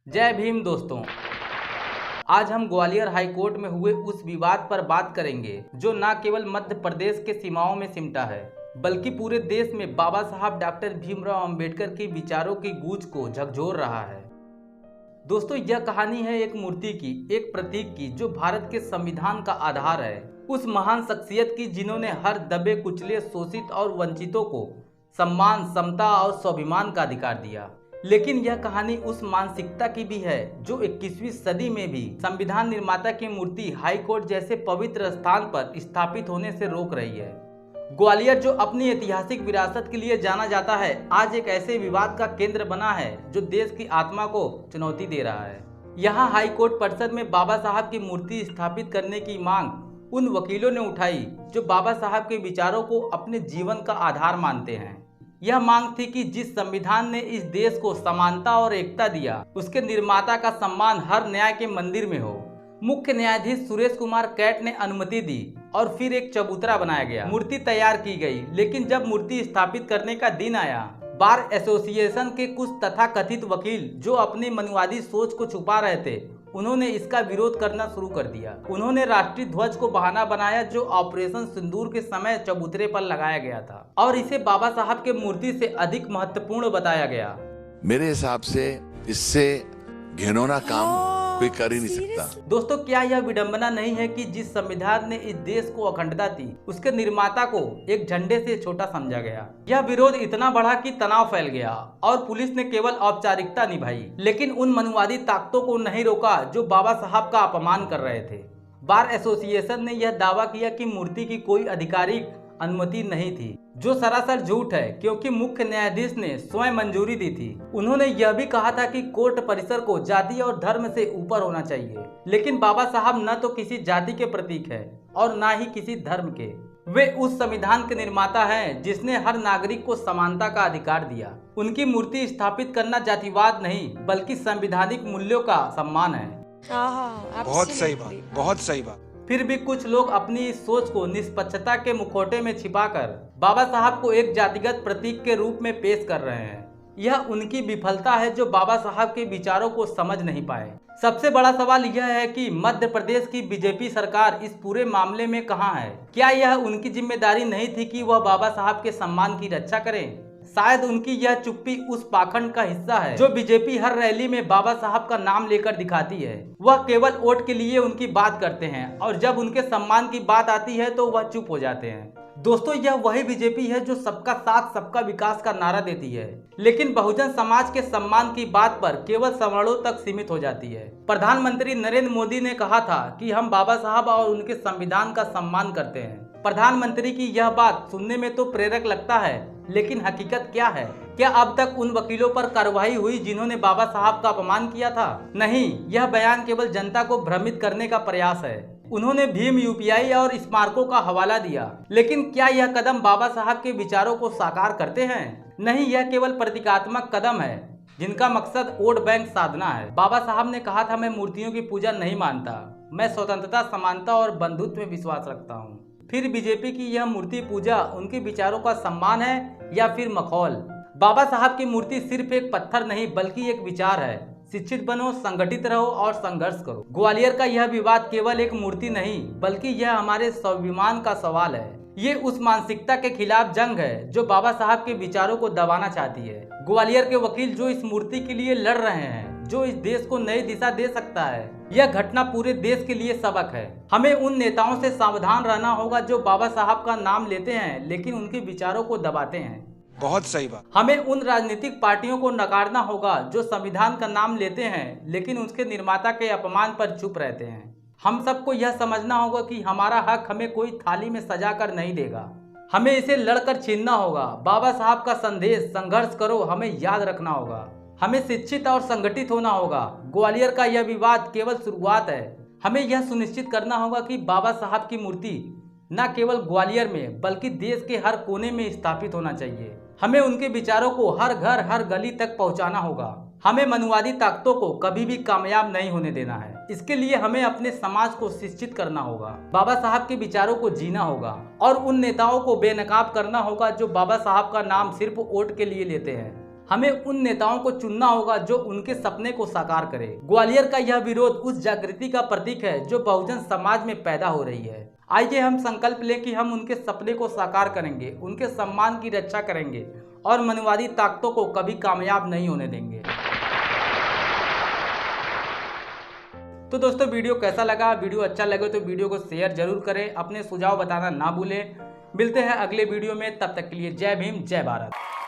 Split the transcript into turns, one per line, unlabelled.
जय भीम दोस्तों। आज हम ग्वालियर हाई कोर्ट में हुए उस विवाद पर बात करेंगे जो न केवल मध्य प्रदेश के सीमाओं में सिमटा है बल्कि पूरे देश में बाबा साहब डॉक्टर भीमराव अंबेडकर के विचारों की गूंज को झकझोर रहा है। दोस्तों, यह कहानी है एक मूर्ति की, एक प्रतीक की जो भारत के संविधान का आधार है। उस महान शख्सियत की जिन्होंने हर दबे कुचले, शोषित और वंचितों को सम्मान, समता और स्वाभिमान का अधिकार दिया। लेकिन यह कहानी उस मानसिकता की भी है जो 21वीं सदी में भी संविधान निर्माता की मूर्ति हाई कोर्ट जैसे पवित्र स्थान पर स्थापित होने से रोक रही है। ग्वालियर, जो अपनी ऐतिहासिक विरासत के लिए जाना जाता है, आज एक ऐसे विवाद का केंद्र बना है जो देश की आत्मा को चुनौती दे रहा है। यहाँ हाई कोर्ट परिसर में बाबा साहब की मूर्ति स्थापित करने की मांग उन वकीलों ने उठाई जो बाबा साहब के विचारों को अपने जीवन का आधार मानते हैं। यह मांग थी कि जिस संविधान ने इस देश को समानता और एकता दिया, उसके निर्माता का सम्मान हर न्याय के मंदिर में हो। मुख्य न्यायाधीश सुरेश कुमार कैट ने अनुमति दी और फिर एक चबूतरा बनाया गया, मूर्ति तैयार की गई। लेकिन जब मूर्ति स्थापित करने का दिन आया, बार एसोसिएशन के कुछ तथाकथित वकील जो अपनी मनुवादी सोच को छुपा रहे थे, उन्होंने इसका विरोध करना शुरू कर दिया। उन्होंने राष्ट्रीय ध्वज को बहाना बनाया जो ऑपरेशन सिंदूर के समय चबूतरे पर लगाया गया था और इसे बाबा साहब के मूर्ति से अधिक महत्वपूर्ण बताया गया।
मेरे हिसाब से इससे घिनौना काम कोई कर ही नहीं सकता।
दोस्तों, क्या यह विडंबना नहीं है कि जिस संविधान ने इस देश को अखंडता दी, उसके निर्माता को एक झंडे से छोटा समझा गया। यह विरोध इतना बढ़ा कि तनाव फैल गया और पुलिस ने केवल औपचारिकता निभाई, लेकिन उन मनुवादी ताकतों को नहीं रोका जो बाबा साहब का अपमान कर रहे थे। बार एसोसिएशन ने यह दावा किया कि मूर्ति की कोई आधिकारिक अनुमति नहीं थी, जो सरासर झूठ है क्योंकि मुख्य न्यायाधीश ने स्वयं मंजूरी दी थी। उन्होंने यह भी कहा था कि कोर्ट परिसर को जाति और धर्म से ऊपर होना चाहिए। लेकिन बाबा साहब न तो किसी जाति के प्रतीक है और न ही किसी धर्म के। वे उस संविधान के निर्माता हैं जिसने हर नागरिक को समानता का अधिकार दिया। उनकी मूर्ति स्थापित करना जातिवाद नहीं बल्कि संवैधानिक मूल्यों का सम्मान है।
बहुत सही बात, बहुत सही बात।
फिर भी कुछ लोग अपनी इस सोच को निष्पक्षता के मुखौटे में छिपाकर बाबा साहब को एक जातिगत प्रतीक के रूप में पेश कर रहे हैं। यह उनकी विफलता है जो बाबा साहब के विचारों को समझ नहीं पाए। सबसे बड़ा सवाल यह है कि मध्य प्रदेश की बीजेपी सरकार इस पूरे मामले में कहां है? क्या यह उनकी जिम्मेदारी नहीं थी कि वह बाबा साहब के सम्मान की रक्षा करें? शायद उनकी यह चुप्पी उस पाखंड का हिस्सा है जो बीजेपी हर रैली में बाबा साहब का नाम लेकर दिखाती है। वह केवल वोट के लिए उनकी बात करते हैं और जब उनके सम्मान की बात आती है तो वह चुप हो जाते हैं। दोस्तों, यह वही बीजेपी है जो सबका साथ सबका विकास का नारा देती है, लेकिन बहुजन समाज के सम्मान की बात पर केवल सवर्णों तक सीमित हो जाती है। प्रधानमंत्री नरेंद्र मोदी ने कहा था कि हम बाबा साहब और उनके संविधान का सम्मान करते हैं। प्रधानमंत्री की यह बात सुनने में तो प्रेरक लगता है, लेकिन हकीकत क्या है? क्या अब तक उन वकीलों पर कार्रवाई हुई जिन्होंने बाबा साहब का अपमान किया था? नहीं, यह बयान केवल जनता को भ्रमित करने का प्रयास है। उन्होंने भीम यूपीआई और स्मारकों का हवाला दिया, लेकिन क्या यह कदम बाबा साहब के विचारों को साकार करते हैं? नहीं, यह केवल प्रतीकात्मक कदम है जिनका मकसद वोट बैंक साधना है। बाबा साहब ने कहा था, मैं मूर्तियों की पूजा नहीं मानता, मैं स्वतंत्रता, समानता और बंधुत्व में विश्वास रखता हूँ। फिर बीजेपी की यह मूर्ति पूजा उनके विचारों का सम्मान है या फिर मखौल? बाबा साहब की मूर्ति सिर्फ एक पत्थर नहीं बल्कि एक विचार है। शिक्षित बनो, संगठित रहो और संघर्ष करो। ग्वालियर का यह विवाद केवल एक मूर्ति नहीं बल्कि यह हमारे स्वाभिमान का सवाल है। ये उस मानसिकता के खिलाफ जंग है जो बाबा साहब के विचारों को दबाना चाहती है। ग्वालियर के वकील जो इस मूर्ति के लिए लड़ रहे हैं, जो इस देश को नई दिशा दे सकता है, यह घटना पूरे देश के लिए सबक है। हमें उन नेताओं से सावधान रहना होगा जो बाबा साहब का नाम लेते हैं लेकिन उनके विचारों को दबाते हैं।
बहुत सही बात।
हमें उन राजनीतिक पार्टियों को नकारना होगा जो संविधान का नाम लेते हैं लेकिन उसके निर्माता के अपमान पर चुप रहते हैं। हम सबको यह समझना होगा कि हमारा हक हमें कोई थाली में सजा कर नहीं देगा, हमें इसे लड़कर छीनना होगा। बाबा साहब का संदेश, संघर्ष करो, हमें याद रखना होगा। हमें शिक्षित और संगठित होना होगा। ग्वालियर का यह विवाद केवल शुरुआत है। हमें यह सुनिश्चित करना होगा कि बाबा साहब की मूर्ति न केवल ग्वालियर में बल्कि देश के हर कोने में स्थापित होना चाहिए। हमें उनके विचारों को हर घर, हर गली तक पहुंचाना होगा। हमें मनुवादी ताकतों को कभी भी कामयाब नहीं होने देना है। इसके लिए हमें अपने समाज को शिक्षित करना होगा, बाबा साहब के विचारों को जीना होगा और उन नेताओं को बेनकाब करना होगा जो बाबा साहब का नाम सिर्फ वोट के लिए लेते हैं। हमें उन नेताओं को चुनना होगा जो उनके सपने को साकार करे। ग्वालियर का यह विरोध उस जागृति का प्रतीक है जो बहुजन समाज में पैदा हो रही है। आइए हम संकल्प लें कि हम उनके सपने को साकार करेंगे, उनके सम्मान की रक्षा करेंगे और मनवादी ताकतों को कभी कामयाब नहीं होने देंगे। तो दोस्तों, वीडियो कैसा लगा? वीडियो अच्छा लगे तो वीडियो को शेयर जरूर करें, अपने सुझाव बताना ना भूलें। मिलते हैं अगले वीडियो में, तब तक के लिए जय भीम, जय भारत।